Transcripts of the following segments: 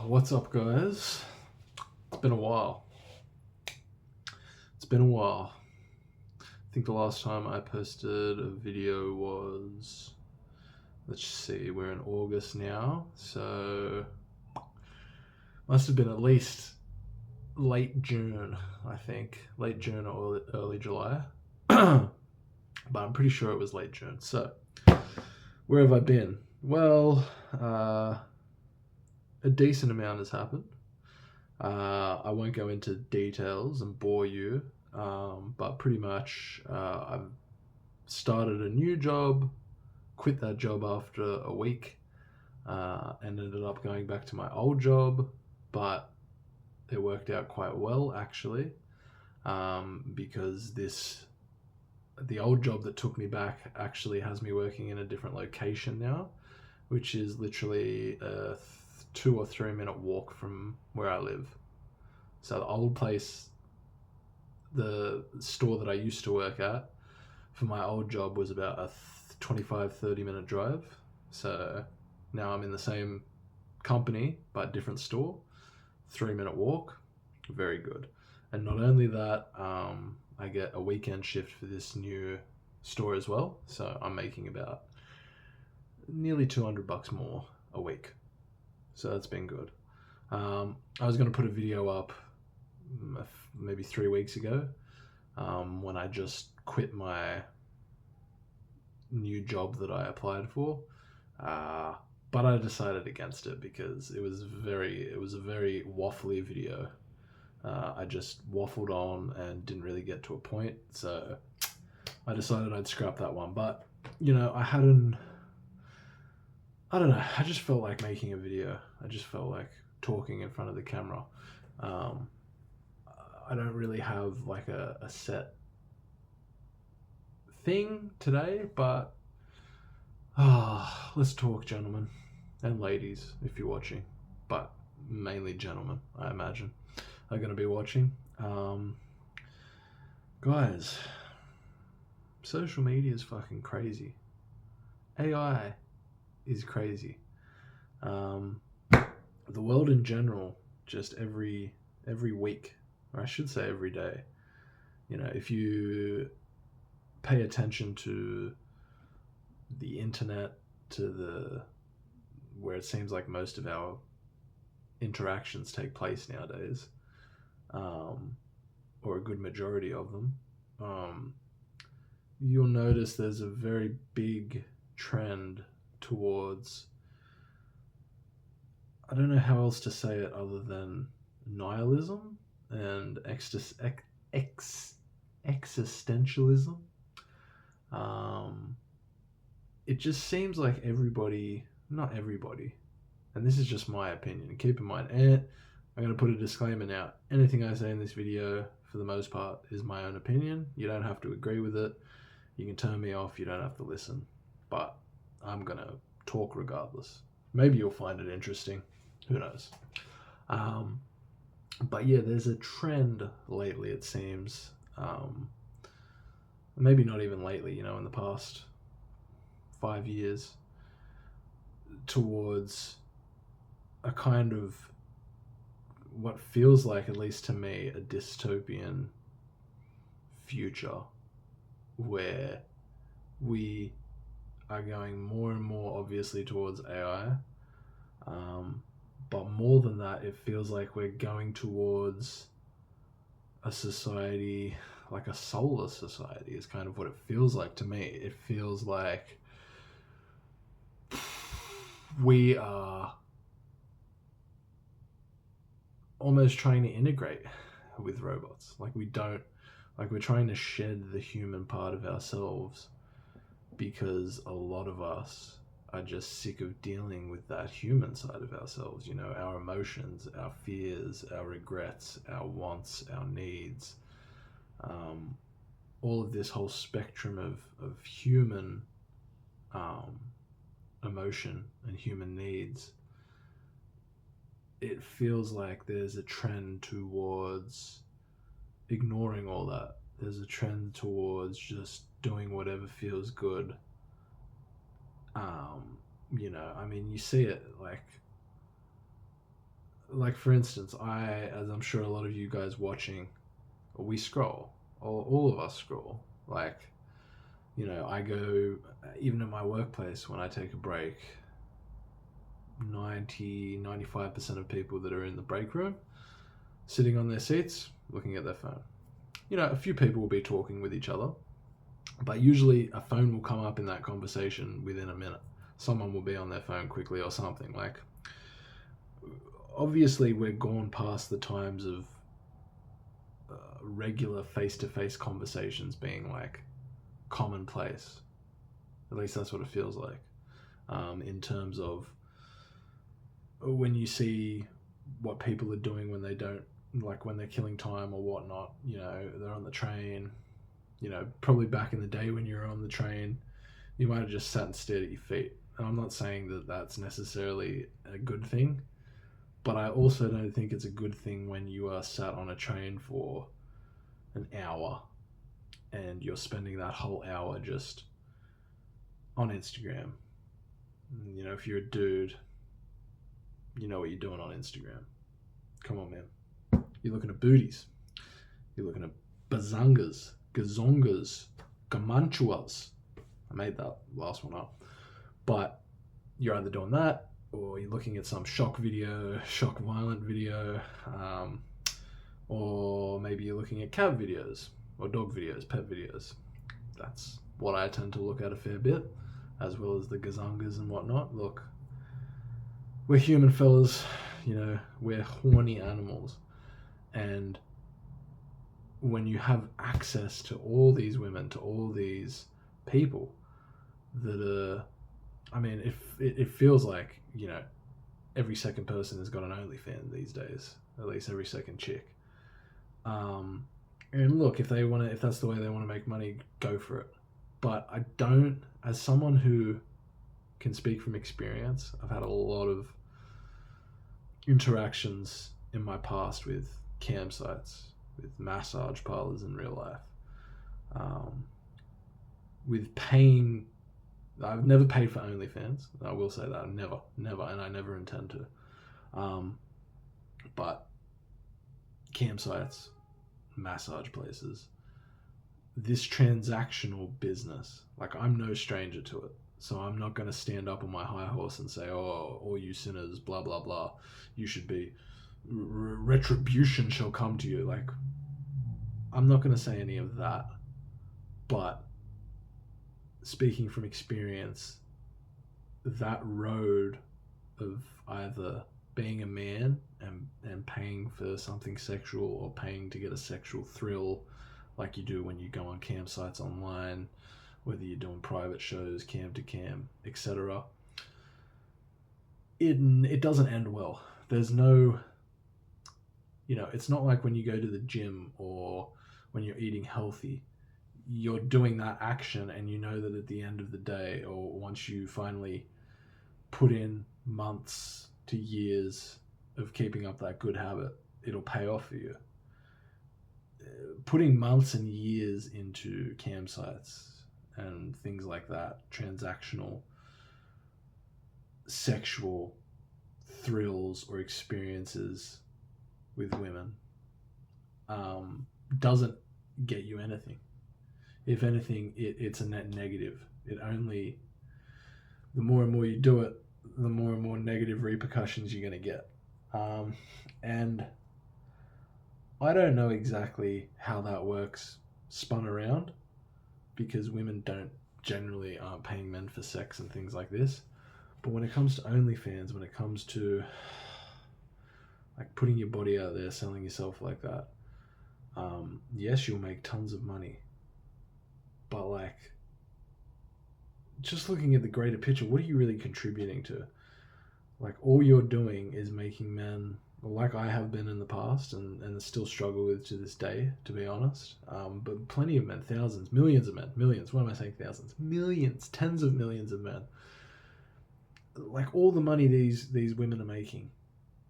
What's up, guys? It's been a while. I think the last time I posted a video was, let's see, we're in August now, so must have been at least late June, I think. Late June or early July. But I'm pretty sure it was late June. So, where have I been? Well, a decent amount has happened. I won't go into details and bore you, but pretty much I've started a new job, quit that job after a week, and ended up going back to my old job, but it worked out quite well actually, because the old job that took me back actually has me working in a different location now, which is literally a 2 or 3 minute walk from where I live. So the old place, the store that I used to work at for my old job was about a 25-30 minute drive. So now I'm in the same company but different store, 3 minute walk, very good. And not only that, I get a weekend shift for this new store as well, so I'm making about nearly $200 more a week. So that's been good. I was going to put a video up maybe 3 weeks ago, when I just quit my new job that I applied for, but I decided against it because it was a very waffly video. I just waffled on and didn't really get to a point, so I decided I'd scrap that one. But I don't know, I just felt like making a video. I just felt like talking in front of the camera. I don't really have like a set thing today, but let's talk, gentlemen and ladies, if you're watching, but mainly gentlemen, I imagine, are going to be watching. Guys, social media is fucking crazy. AI is crazy. The world in general, just every week, or I should say every day, if you pay attention to the internet, to where it seems like most of our interactions take place nowadays, or a good majority of them, you'll notice there's a very big trend towards, I don't know how else to say it other than nihilism and existentialism. It just seems like not everybody, and this is just my opinion, keep in mind, and I'm going to put a disclaimer now, anything I say in this video, for the most part, is my own opinion. You don't have to agree with it. You can turn me off, you don't have to listen. But I'm going to talk regardless. Maybe you'll find it interesting. Who knows? But yeah, there's a trend lately, it seems. Maybe not even lately, in the past 5 years, towards a kind of what feels like, at least to me, a dystopian future where we are going more and more obviously towards AI, but more than that, it feels like we're going towards a society, like a soulless society is kind of what it feels like to me. It feels like we are almost trying to integrate with robots. We're trying to shed the human part of ourselves, because a lot of us are just sick of dealing with that human side of ourselves, our emotions, our fears, our regrets, our wants, our needs, all of this whole spectrum of human emotion and human needs. It feels like there's a trend towards ignoring all that. There's a trend towards just doing whatever feels good. You see it, like, like for instance, as I'm sure a lot of you guys watching, we scroll. All of us scroll. Like, I go, even in my workplace, when I take a break, 95% of people that are in the break room, sitting on their seats, looking at their phone. A few people will be talking with each other, but usually a phone will come up in that conversation within a minute. Someone will be on their phone quickly or something. Like, obviously, we're gone past the times of regular face-to-face conversations being like commonplace. At least that's what it feels like. In terms of when you see what people are doing when they don't, like when they're killing time or whatnot, they're on the train, probably back in the day when you were on the train, you might have just sat and stared at your feet. And I'm not saying that that's necessarily a good thing, but I also don't think it's a good thing when you are sat on a train for an hour and you're spending that whole hour just on Instagram. If you're a dude, you know what you're doing on Instagram. Come on, man. You're looking at booties. You're looking at bazangas, gazongas, gamanchuas. I made that last one up. But you're either doing that or you're looking at some shock violent video, or maybe you're looking at cat videos or dog videos, pet videos. That's what I tend to look at a fair bit, as well as the gazangas and whatnot. Look, we're human fellas, we're horny animals. And when you have access to all these women, to all these people that are, it feels like, every second person has got an OnlyFans these days, at least every second chick. And look, if that's the way they want to make money, go for it. But I don't, as someone who can speak from experience, I've had a lot of interactions in my past with cam sites, with massage parlors in real life, with paying. I've never paid for OnlyFans. I will say that. Never, and I never intend to. But campsites, massage places, this transactional business, like, I'm no stranger to it. So I'm not going to stand up on my high horse and say, oh, all you sinners, blah, blah, blah, you should be, retribution shall come to you. Like, I'm not going to say any of that. But speaking from experience, that road of either being a man and paying for something sexual, or paying to get a sexual thrill like you do when you go on campsites online, whether you're doing private shows, cam to cam, etc., it doesn't end well. There's no, it's not like when you go to the gym or when you're eating healthy, you're doing that action and you know that at the end of the day, or once you finally put in months to years of keeping up that good habit, it'll pay off for you. Putting months and years into campsites and things like that, transactional sexual thrills or experiences with women, doesn't get you anything. If anything, it's a net negative. It only, the more and more you do it, the more and more negative repercussions you're going to get. And I don't know exactly how that works spun around, because women aren't paying men for sex and things like this. But when it comes to OnlyFans, when it comes to like putting your body out there, selling yourself like that, yes, you'll make tons of money. But like, just looking at the greater picture, what are you really contributing to? Like, all you're doing is making men, like I have been in the past and still struggle with to this day, to be honest. But plenty of men, thousands, millions of men, millions. What am I saying? Thousands, millions, tens of millions of men. Like, all the money these women are making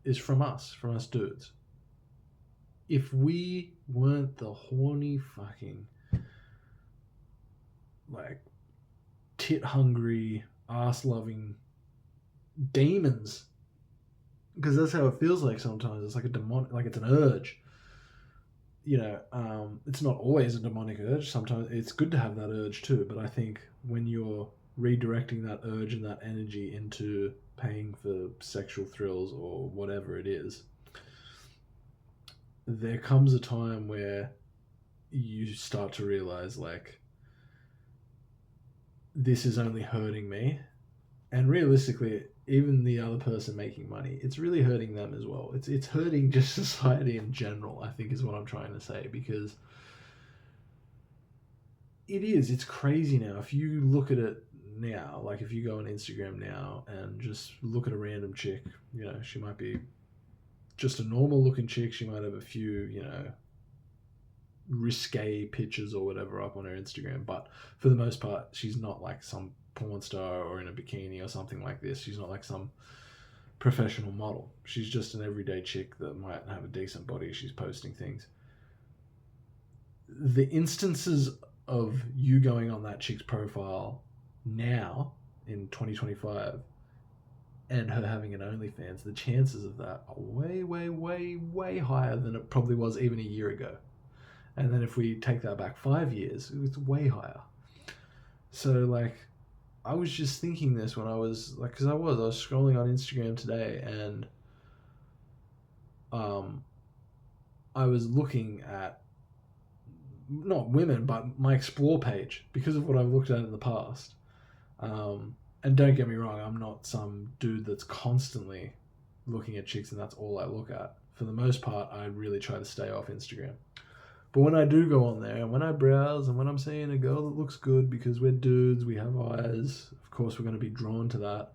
is from us dudes. If we weren't the horny fucking, like, tit hungry, ass loving demons because that's how it feels like sometimes. It's like a demonic, like it's an urge. It's not always a demonic urge. Sometimes it's good to have that urge too. But I think when you're redirecting that urge and that energy into paying for sexual thrills or whatever it is, there comes a time where you start to realize, like, this is only hurting me. And realistically, even the other person making money, it's really hurting them as well. It's hurting just society in general, I think, is what I'm trying to say, because it's crazy now. If you look at it now, like if you go on Instagram now and just look at a random chick, she might be just a normal looking chick. She might have a few, risque pictures or whatever up on her Instagram, but for the most part, she's not like some porn star or in a bikini or something like this. She's not like some professional model. She's just an everyday chick that might have a decent body. She's posting things. The instances of you going on that chick's profile now in 2025 and her having an OnlyFans, the chances of that are way, way, way, way higher than it probably was even a year ago. And then if we take that back 5 years, it's way higher. So, like, I was just thinking this when I was, like, because I was scrolling on Instagram today, and I was looking at, not women, but my Explore page, because of what I've looked at in the past. And don't get me wrong, I'm not some dude that's constantly looking at chicks and that's all I look at. For the most part, I really try to stay off Instagram. But when I do go on there, and when I browse, and when I'm seeing a girl that looks good, because we're dudes, we have eyes, of course we're going to be drawn to that.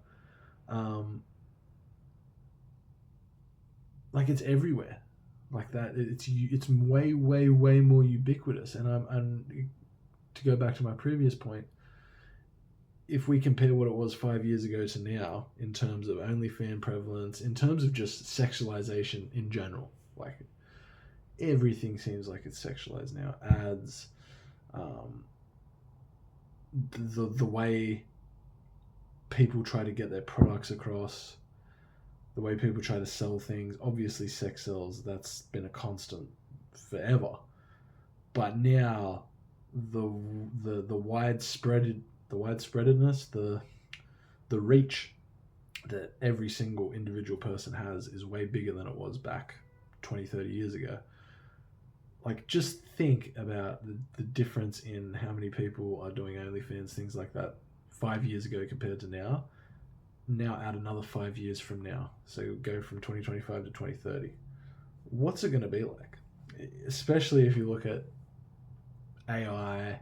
Like, it's everywhere. Like that, it's way, way, way more ubiquitous. And to go back to my previous point, if we compare what it was 5 years ago to now, in terms of OnlyFans prevalence, in terms of just sexualization in general, like, everything seems like it's sexualized now. Ads, the way people try to get their products across, the way people try to sell things. Obviously, sex sells. That's been a constant forever. But now, the widespreadedness, the reach that every single individual person has is way bigger than it was back 20, 30 years ago. Like, just think about the difference in how many people are doing OnlyFans, things like that, 5 years ago compared to now. Now add another 5 years from now. So go from 2025 to 2030. What's it going to be like? Especially if you look at AI.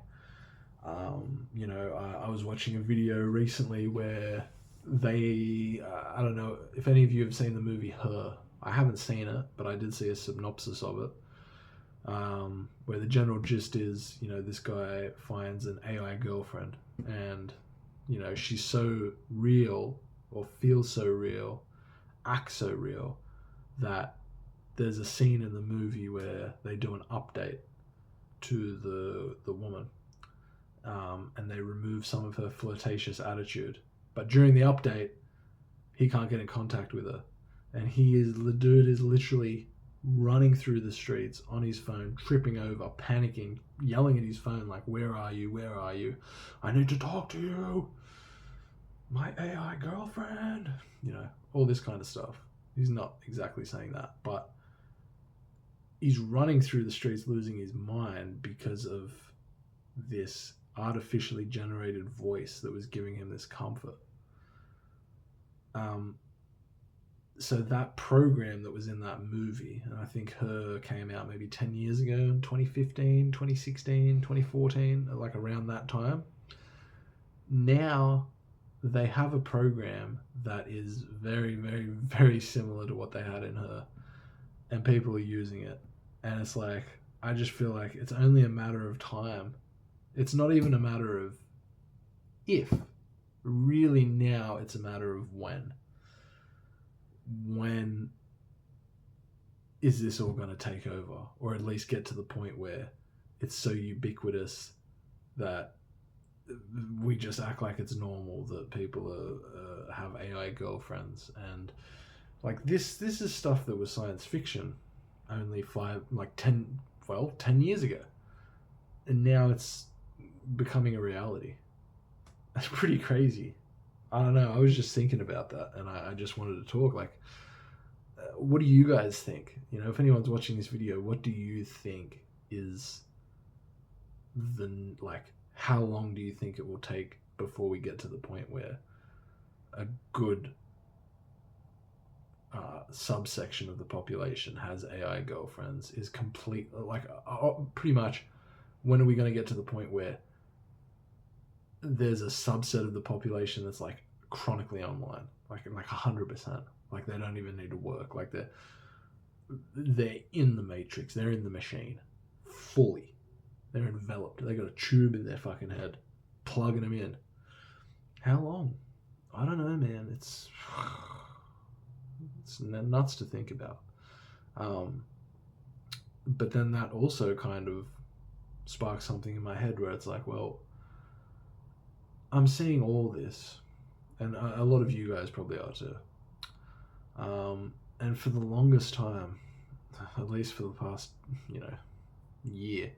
I was watching a video recently where they, I don't know if any of you have seen the movie Her. I haven't seen it, but I did see a synopsis of it. Where the general gist is, this guy finds an AI girlfriend, and, she's so real, or feels so real, acts so real, that there's a scene in the movie where they do an update to the woman, and they remove some of her flirtatious attitude. But during the update, he can't get in contact with her, and the dude is literally running through the streets on his phone, tripping over, panicking, yelling at his phone like, "Where are you? Where are you? I need to talk to you. My AI girlfriend." All this kind of stuff. He's not exactly saying that, but he's running through the streets losing his mind because of this artificially generated voice that was giving him this comfort. So that program that was in that movie, and I think Her came out maybe 10 years ago, 2015, 2016, 2014, like around that time. Now they have a program that is very, very, very similar to what they had in Her, and people are using it. And it's like, I just feel like it's only a matter of time. It's not even a matter of if. Really, now it's a matter of when. When is this all going to take over, or at least get to the point where it's so ubiquitous that we just act like it's normal that people have AI girlfriends, and Like this is stuff that was science fiction only 10 years ago. And now it's becoming a reality. That's pretty crazy. I don't know. I was just thinking about that, and I just wanted to talk. Like, what do you guys think? You know, if anyone's watching this video, what do you think is how long do you think it will take before we get to the point where a good subsection of the population has AI girlfriends, is complete, pretty much, when are we going to get to the point where there's a subset of the population that's like chronically online, like 100%, like they don't even need to work, like they're in the matrix, they're in the machine fully, they're enveloped, they got a tube in their fucking head plugging them in. How long? I don't know, man. It's nuts to think about. But then that also kind of sparks something in my head where it's like, well, I'm seeing all this, and a lot of you guys probably are too. And for the longest time, at least for the past, year,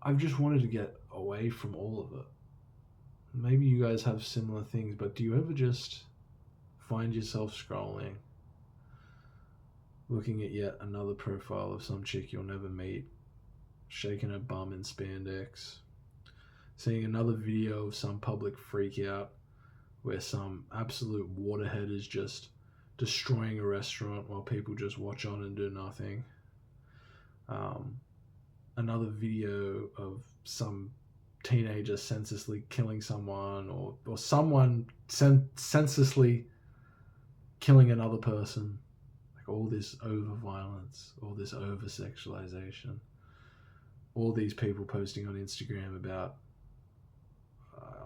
I've just wanted to get away from all of it. Maybe you guys have similar things, but do you ever just find yourself scrolling, looking at yet another profile of some chick you'll never meet, shaking her bum in spandex, seeing another video of some public freak out where some absolute waterhead is just destroying a restaurant while people just watch on and do nothing. Another video of some teenager senselessly killing someone, or someone senselessly killing another person. Like all this over violence, all this over sexualization, all these people posting on Instagram about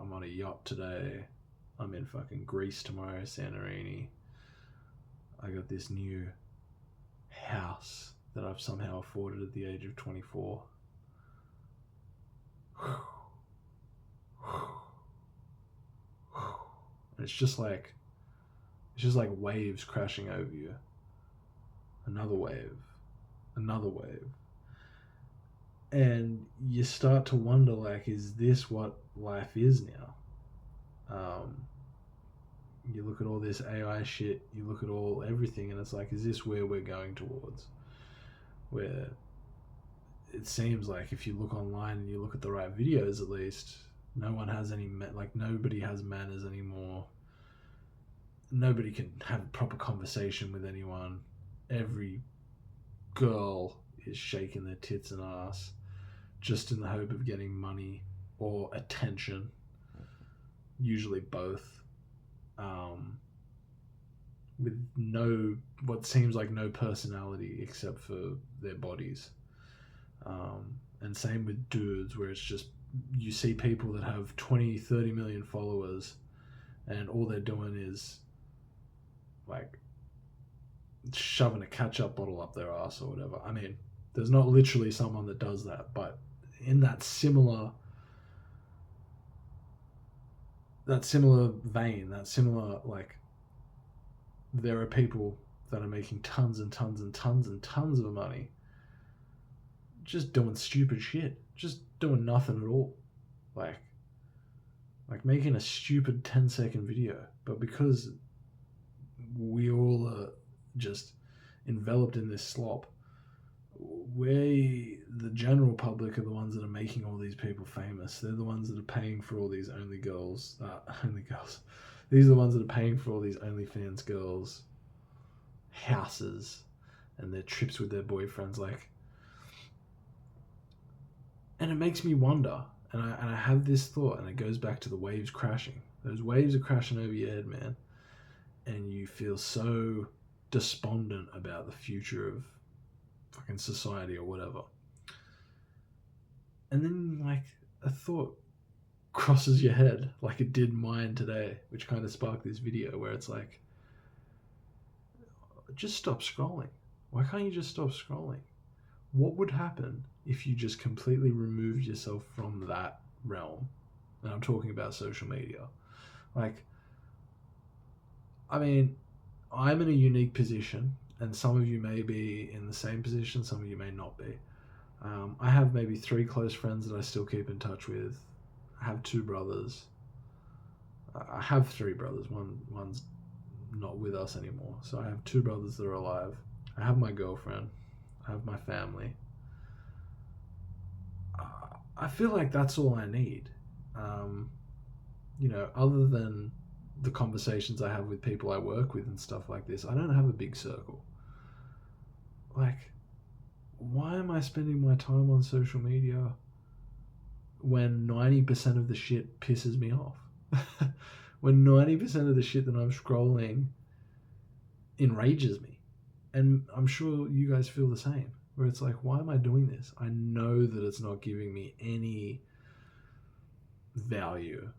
I'm on a yacht today, I'm in fucking Greece tomorrow, Santorini, I got this new house that I've somehow afforded at the age of 24. And it's just like waves crashing over you. Another wave. And you start to wonder, like, is this what life is now? You look at all this AI shit, you look at everything, and it's like, is this where we're going towards? Where it seems like if you look online and you look at the right videos, at least, no one has nobody has manners anymore. Nobody can have a proper conversation with anyone. Every girl is shaking their tits and ass just in the hope of getting money or attention, usually both, with what seems like no personality except for their bodies. And same with dudes, where it's just, you see people that have 20-30 million followers and all they're doing is like shoving a ketchup bottle up their ass or whatever. I mean, there's not literally someone that does that, but in that similar vein, like, there are people that are making tons and tons and tons and tons of money just doing stupid shit, just doing nothing at all, like making a stupid 10-second video, but because we all are just enveloped in this slop, we, the general public, are the ones that are making all these people famous. They're the ones that are paying for all these only girls. These are the ones that are paying for all these OnlyFans girls' houses and their trips with their boyfriends. Like, and it makes me wonder. And I have this thought, and it goes back to the waves crashing. Those waves are crashing over your head, man. And you feel so despondent about the future of fucking society or whatever. And then, like, a thought crosses your head, like it did mine today, which kind of sparked this video, where it's like, just stop scrolling. Why can't you just stop scrolling? What would happen if you just completely removed yourself from that realm? And I'm talking about social media. Like, I mean, I'm in a unique position, and some of you may be in the same position, some of you may not be. I have maybe 3 close friends that I still keep in touch with. I have 2 brothers. I have 3 brothers. One's not with us anymore. So I have 2 brothers that are alive. I have my girlfriend. I have my family. I feel like that's all I need. Other than the conversations I have with people I work with and stuff like this, I don't have a big circle. Like, why am I spending my time on social media when 90% of the shit pisses me off? When 90% of the shit that I'm scrolling enrages me. And I'm sure you guys feel the same, where it's like, why am I doing this? I know that it's not giving me any value.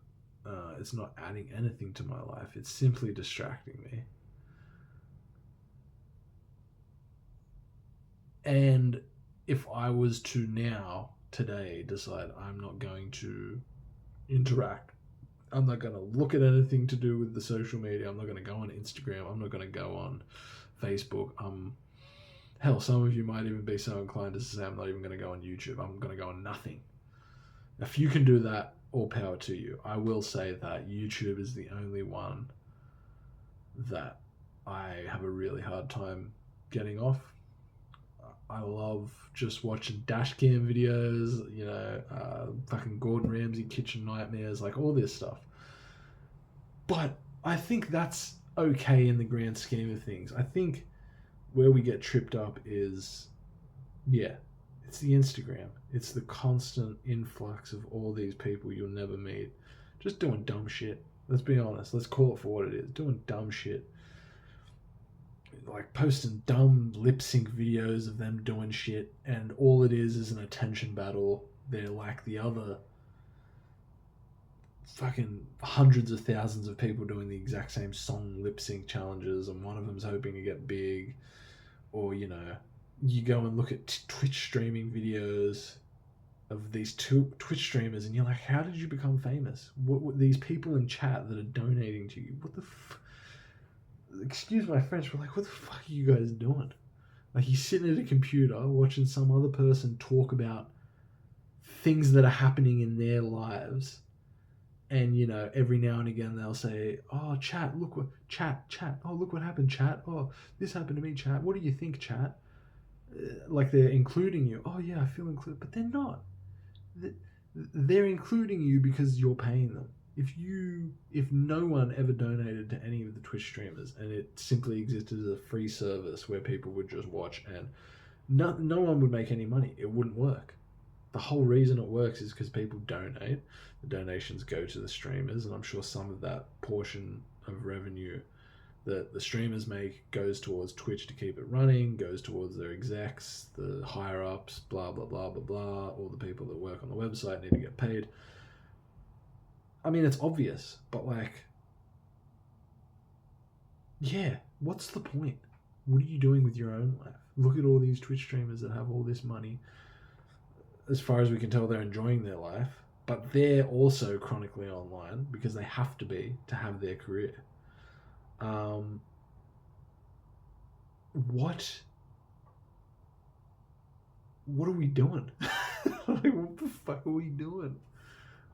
It's not adding anything to my life. It's simply distracting me. And if I was to now, today, decide I'm not going to interact, I'm not going to look at anything to do with the social media, I'm not going to go on Instagram, I'm not going to go on Facebook, hell, some of you might even be so inclined to say I'm not even going to go on YouTube, I'm going to go on nothing. If you can do that, all power to you. I will say that YouTube is the only one that I have a really hard time getting off. I love just watching dash cam videos, fucking Gordon Ramsay kitchen nightmares, like all this stuff. But I think that's okay in the grand scheme of things. I think where we get tripped up is, it's the Instagram. It's the constant influx of all these people you'll never meet, just doing dumb shit. Let's be honest. Let's call it for what it is. Doing dumb shit. Like posting dumb lip sync videos of them doing shit, and all it is an attention battle. They're like the other fucking hundreds of thousands of people doing the exact same song lip sync challenges, and one of them's hoping to get big. Or, you go and look at Twitch streaming videos of these 2 Twitch streamers, and you're like, how did you become famous? What these people in chat that are donating to you, what the excuse my French, but like, what the fuck are you guys doing? Like, you're sitting at a computer watching some other person talk about things that are happening in their lives, and every now and again they'll say, oh, chat, look what chat, oh, look what happened, chat, oh, this happened to me, chat, what do you think, chat? Like, they're including you. Oh yeah, I feel included. But they're not. They're including you because you're paying them. If no one ever donated to any of the Twitch streamers, and it simply existed as a free service where people would just watch, and no one would make any money, it wouldn't work. The whole reason it works is because people donate. The donations go to the streamers, and I'm sure some of that portion of revenue that the streamers make goes towards Twitch to keep it running, goes towards their execs, the higher ups, blah blah blah blah blah. All the people that work on the website need to get paid. I mean, it's obvious, but like, yeah, what's the point? What are you doing with your own life? Look at all these Twitch streamers that have all this money. As far as we can tell, they're enjoying their life, but they're also chronically online because they have to be to have their career. What are we doing? Like, what the fuck are we doing?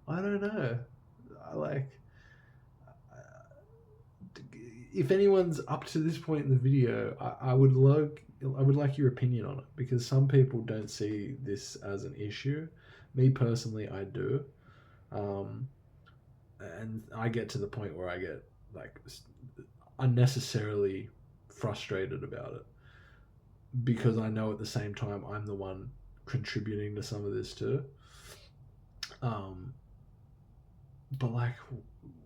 I don't know. If anyone's up to this point in the video, I would like your opinion on it, because some people don't see this as an issue. Me personally, I do, and I get to the point where I get like unnecessarily frustrated about it, because I know at the same time I'm the one contributing to some of this too. But like,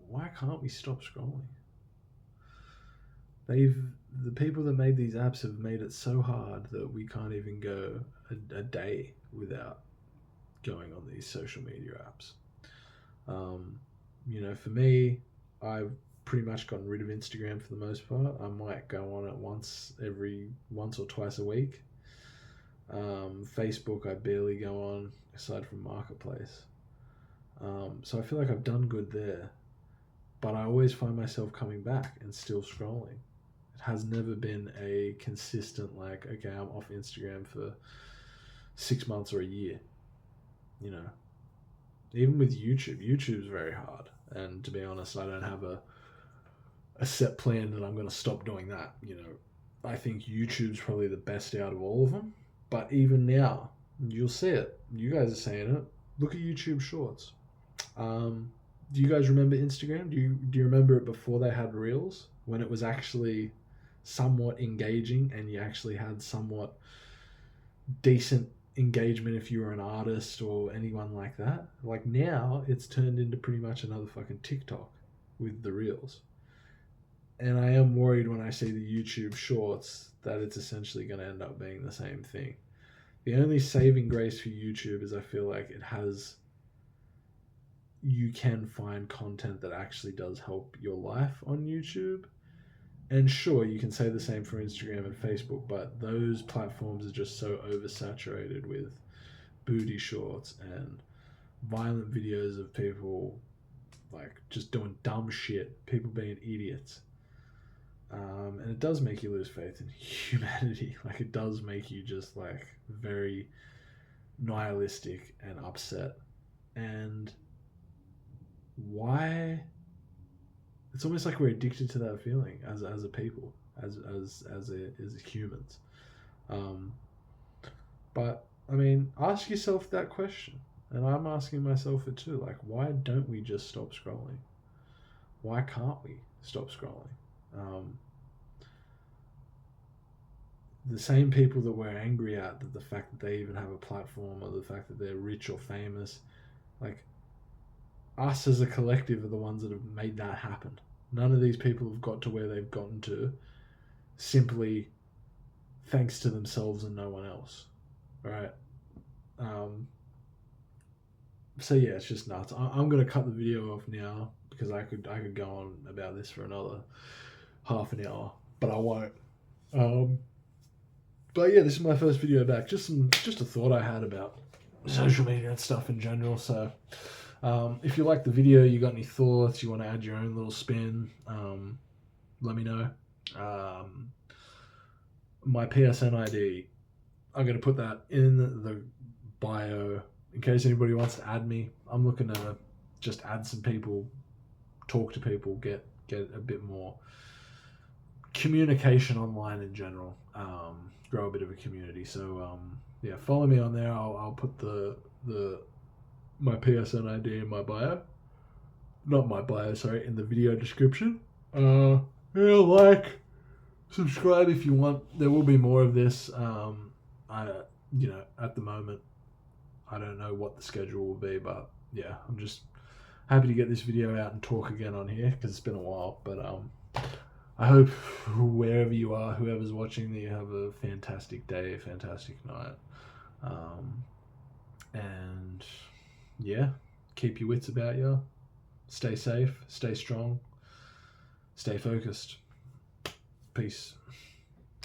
why can't we stop scrolling? The people that made these apps have made it so hard that we can't even go a day without going on these social media apps. For me, I've pretty much gotten rid of Instagram for the most part. I might go on it once or twice a week. Facebook, I barely go on, aside from Marketplace. So I feel like I've done good there, but I always find myself coming back and still scrolling. It has never been a consistent, like, okay, I'm off Instagram for 6 months or a year. You know, even with YouTube's very hard. And to be honest, I don't have a set plan that I'm going to stop doing that. You know, I think YouTube's probably the best out of all of them. But even now, you'll see it. You guys are saying it. Look at YouTube Shorts. Do you guys remember Instagram? Do you remember it before they had Reels, when it was actually somewhat engaging and you actually had somewhat decent engagement if you were an artist or anyone like that? Like, now it's turned into pretty much another fucking TikTok with the Reels. And I am worried when I see the YouTube Shorts that it's essentially going to end up being the same thing. The only saving grace for YouTube is I feel like you can find content that actually does help your life on YouTube. And sure, you can say the same for Instagram and Facebook, but those platforms are just so oversaturated with booty shorts and violent videos of people like just doing dumb shit, people being idiots. And it does make you lose faith in humanity. Like, it does make you just like very nihilistic and upset. And why? It's almost like we're addicted to that feeling as a people, as humans. Um, but I mean, ask yourself that question, and I'm asking myself it too. Like, why don't we just stop scrolling? Why can't we stop scrolling? The same people that we're angry at, that the fact that they even have a platform, or the fact that they're rich or famous, like, us as a collective are the ones that have made that happen. None of these people have got to where they've gotten to simply thanks to themselves and no one else, right? So yeah, it's just nuts. I'm gonna cut the video off now because I could go on about this for another half an hour, but I won't. But yeah, this is my first video back. Just a thought I had about social media and stuff in general. So if you like the video, you got any thoughts, you want to add your own little spin, let me know. My PSN ID, I'm going to put that in the bio in case anybody wants to add me. I'm looking to just add some people, talk to people, get a bit more communication online in general, grow a bit of a community. So yeah, follow me on there. I'll put my PSN ID in my bio. Not my bio, sorry, in the video description. Yeah, like, subscribe if you want. There will be more of this. At the moment, I don't know what the schedule will be, but yeah, I'm just happy to get this video out and talk again on here because it's been a while. But I hope wherever you are, whoever's watching, that you have a fantastic day, a fantastic night. And yeah, keep your wits about you. Stay safe, stay strong, stay focused. Peace.